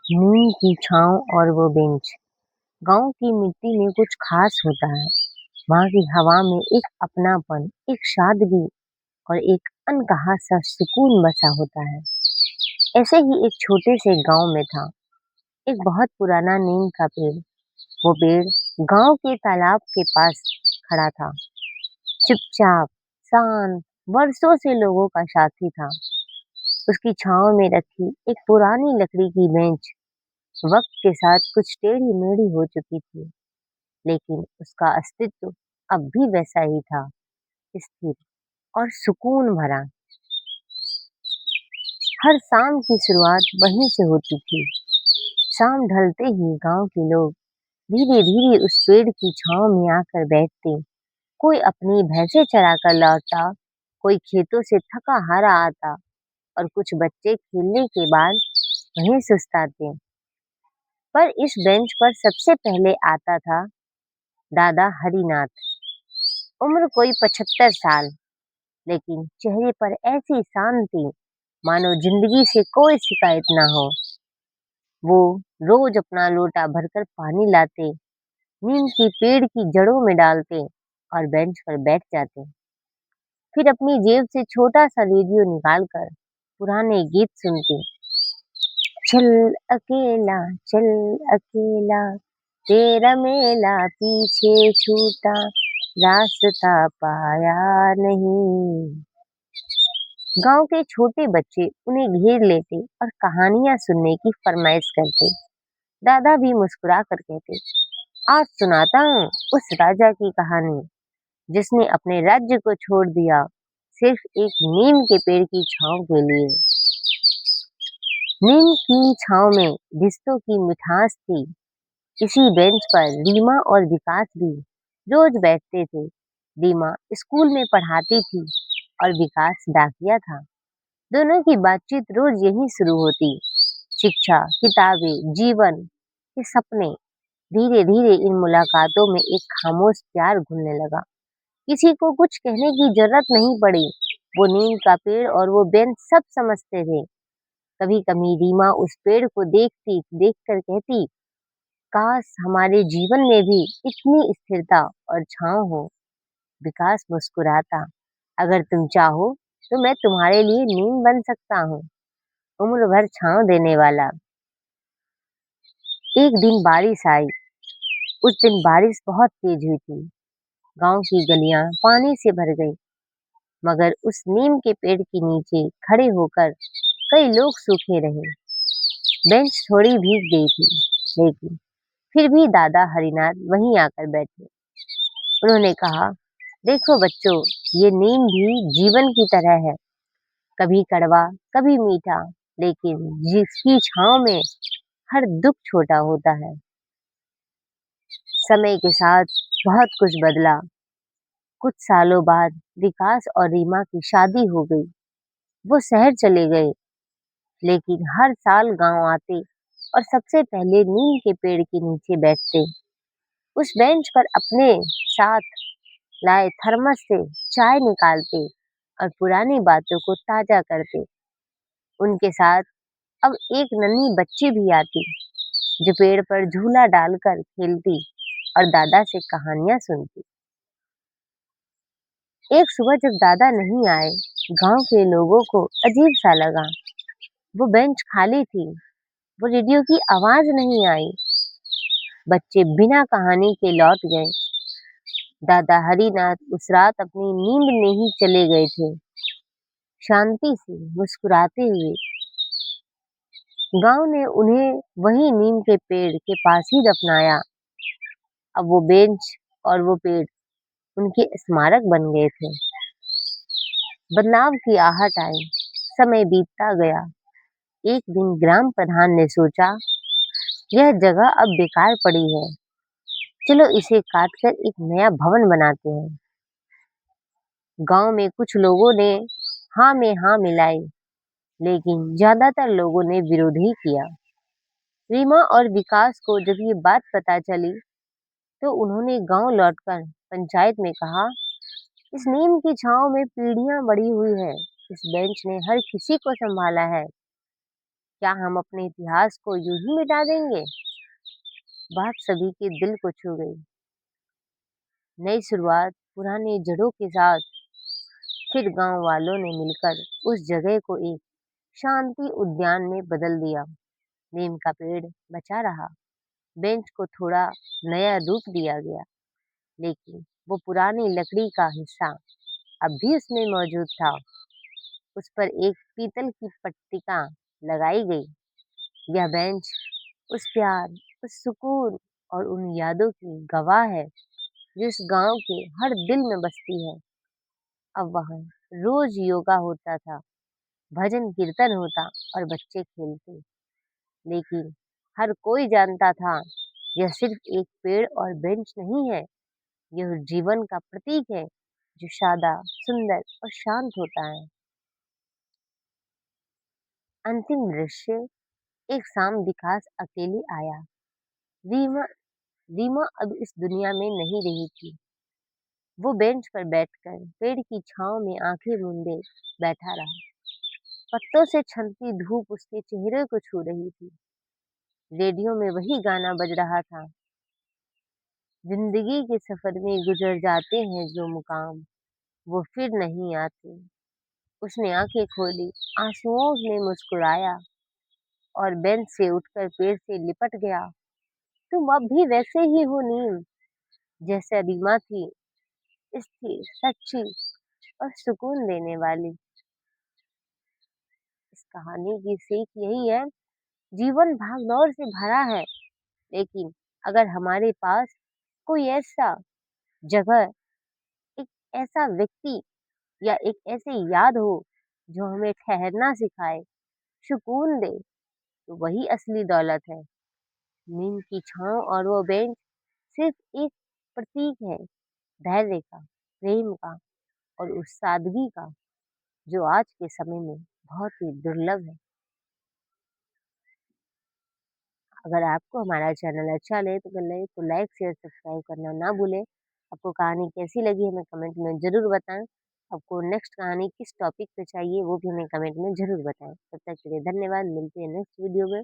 नीम की छाँव और वो बेंच। गाँव की मिट्टी में कुछ खास होता है। वहाँ की हवा में एक अपनापन, एक सादगी और एक अनकहा सा सुकून बसा होता है। ऐसे ही एक छोटे से गांव में था एक बहुत पुराना नीम का पेड़। वो पेड़ गांव के तालाब के पास खड़ा था, चुपचाप, शांत, वर्षों से लोगों का साथी था। उसकी छांव में रखी एक पुरानी लकड़ी की बेंच वक्त के साथ कुछ टेढ़ी मेढ़ी हो चुकी थी, लेकिन उसका अस्तित्व अब भी वैसा ही था, स्थिर और सुकून भरा। हर शाम की शुरुआत वहीं से होती थी। शाम ढलते ही गांव के लोग धीरे धीरे उस पेड़ की छांव में आकर बैठते। कोई अपनी भैंसें चराकर लौटता, कोई खेतों से थका हारा आता और कुछ बच्चे खेलने के बाद वहीं सुस्ताते। पर इस बेंच पर सबसे पहले आता था दादा हरिनाथ। उम्र कोई 75 साल, लेकिन चेहरे पर ऐसी शांति मानो जिंदगी से कोई शिकायत ना हो। वो रोज अपना लोटा भरकर पानी लाते, नीम की पेड़ की जड़ों में डालते और बेंच पर बैठ जाते। फिर अपनी जेब से छोटा सा रेडियो निकालकर पुराने गीत सुनते। चल अकेला, चल अकेला, तेरा मेला पीछे छूटा, रास्ता पाया नहीं। गांव के छोटे बच्चे उन्हें घेर लेते और कहानियां सुनने की फरमाइश करते। दादा भी मुस्कुरा कर कहते, आज सुनाता हूँ उस राजा की कहानी जिसने अपने राज्य को छोड़ दिया सिर्फ एक नीम के पेड़ की छांव के लिए। नीम की छांव में रिश्तों की मिठास थी। इसी बेंच पर रीमा और विकास भी रोज बैठते थे। रीमा स्कूल में पढ़ाती थी और विकास डाकिया था। दोनों की बातचीत रोज यहीं शुरू होती। शिक्षा, किताबें, जीवन के सपने। धीरे धीरे इन मुलाकातों में एक खामोश प्यार घुलने लगा। किसी को कुछ कहने की जरूरत नहीं पड़ी। वो नीम का पेड़ और वो बेंच सब समझते थे। कभी कभी रीमा उस पेड़ को देखकर कहती, काश हमारे जीवन में भी इतनी स्थिरता और छांव हो। विकास मुस्कुराता, अगर तुम चाहो तो मैं तुम्हारे लिए नीम बन सकता हूँ, उम्र भर छांव देने वाला। एक दिन बारिश आई। उस दिन बारिश बहुत तेज हुई थी। गांव की गलियां पानी से भर गई, मगर उस नीम के पेड़ के नीचे खड़े होकर कई लोग सूखे रहे। बेंच थोड़ी भीग गई थी, लेकिन फिर भी दादा हरिनाथ वहीं आकर बैठे। उन्होंने कहा, देखो बच्चों, ये नीम भी जीवन की तरह है, कभी कड़वा, कभी मीठा, लेकिन जिसकी छांव में हर दुख छोटा होता है। समय के साथ बहुत कुछ बदला। कुछ सालों बाद विकास और रीमा की शादी हो गई। वो शहर चले गए, लेकिन हर साल गांव आते और सबसे पहले नीम के पेड़ के नीचे बैठते। उस बेंच पर अपने साथ लाए थर्मस से चाय निकालते और पुरानी बातों को ताजा करते। उनके साथ अब एक नन्ही बच्ची भी आती, जो पेड़ पर झूला डालकर खेलती और दादा से कहानियां सुनती। एक सुबह जब दादा नहीं आए, गांव के लोगों को अजीब सा लगा। वो बेंच खाली थी, वो रेडियो की आवाज नहीं आई। बच्चे बिना कहानी के लौट गए। दादा हरिनाथ उस रात अपनी नींद में ही चले गए थे, शांति से मुस्कुराते हुए। गांव ने उन्हें वही नीम के पेड़ के पास ही दफनाया। अब वो बेंच और वो पेड़ उनके स्मारक बन गए थे। बदलाव की आहट आई, समय बीतता गया। एक दिन ग्राम प्रधान ने सोचा, यह जगह अब बेकार पड़ी है, चलो इसे काटकर एक नया भवन बनाते हैं। गांव में कुछ लोगों ने हाँ में हाँ मिलाई, लेकिन ज्यादातर लोगों ने विरोध ही किया। रीमा और विकास को जब ये बात पता चली, तो उन्होंने गांव लौटकर पंचायत में कहा, इस नीम की छांव में पीढ़ियां बड़ी हुई है, इस बेंच ने हर किसी को संभाला है। क्या हम अपने इतिहास को यूं ही मिटा देंगे? बात सभी के दिल को छू गई। नई शुरुआत पुरानी जड़ों के साथ। फिर गांव वालों ने मिलकर उस जगह को एक शांति उद्यान में बदल दिया। नीम का पेड़ बचा रहा, बेंच को थोड़ा नया रूप दिया गया, लेकिन वो पुरानी लकड़ी का हिस्सा अब भी उसमें मौजूद था। उस पर एक पीतल की पट्टिका लगाई गई। यह बेंच उस प्यार, उस सुकून और उन यादों की गवाह है जो इस गांव के हर दिल में बसती है। अब वहाँ रोज योगा होता था, भजन कीर्तन होता और बच्चे खेलते, लेकिन हर कोई जानता था यह सिर्फ एक पेड़ और बेंच नहीं है, यह जीवन का प्रतीक है जो सादा, सुंदर और शांत होता है। अंतिम दृश्य। एक शाम विकास अकेले आया। रीमा रीमा अब इस दुनिया में नहीं रही थी। वो बेंच पर बैठकर पेड़ की छांव में आंखें मूंदे बैठा रहा। पत्तों से छलती धूप उसके चेहरे को छू रही थी। रेडियो में वही गाना बज रहा था, जिंदगी के सफर में गुजर जाते हैं जो मुकाम, वो फिर नहीं आते। उसने आंखें खोली, आंसुओं में मुस्कुराया और बेंच से उठकर पेड़ से लिपट गया। तुम अब भी वैसे ही हो नीम, जैसे रीमा थी, स्थिर, सच्ची और सुकून देने वाली। इस कहानी की सीख यही है, जीवन भागदौड़ से भरा है, लेकिन अगर हमारे पास कोई ऐसा जगह, एक ऐसा व्यक्ति या एक ऐसी याद हो जो हमें ठहरना सिखाए, सुकून दे, तो वही असली दौलत है। नीम की छांव और वो बेंच सिर्फ एक प्रतीक है, धैर्य का, प्रेम का और उस सादगी का जो आज के समय में बहुत ही दुर्लभ है। अगर आपको हमारा चैनल अच्छा लगे तो लाइक शेयर सब्सक्राइब करना ना भूलें। आपको कहानी कैसी लगी हमें कमेंट में ज़रूर बताएं। आपको नेक्स्ट कहानी किस टॉपिक पे चाहिए वो भी हमें कमेंट में ज़रूर बताएं। तब तक के लिए धन्यवाद। मिलते हैं नेक्स्ट वीडियो में।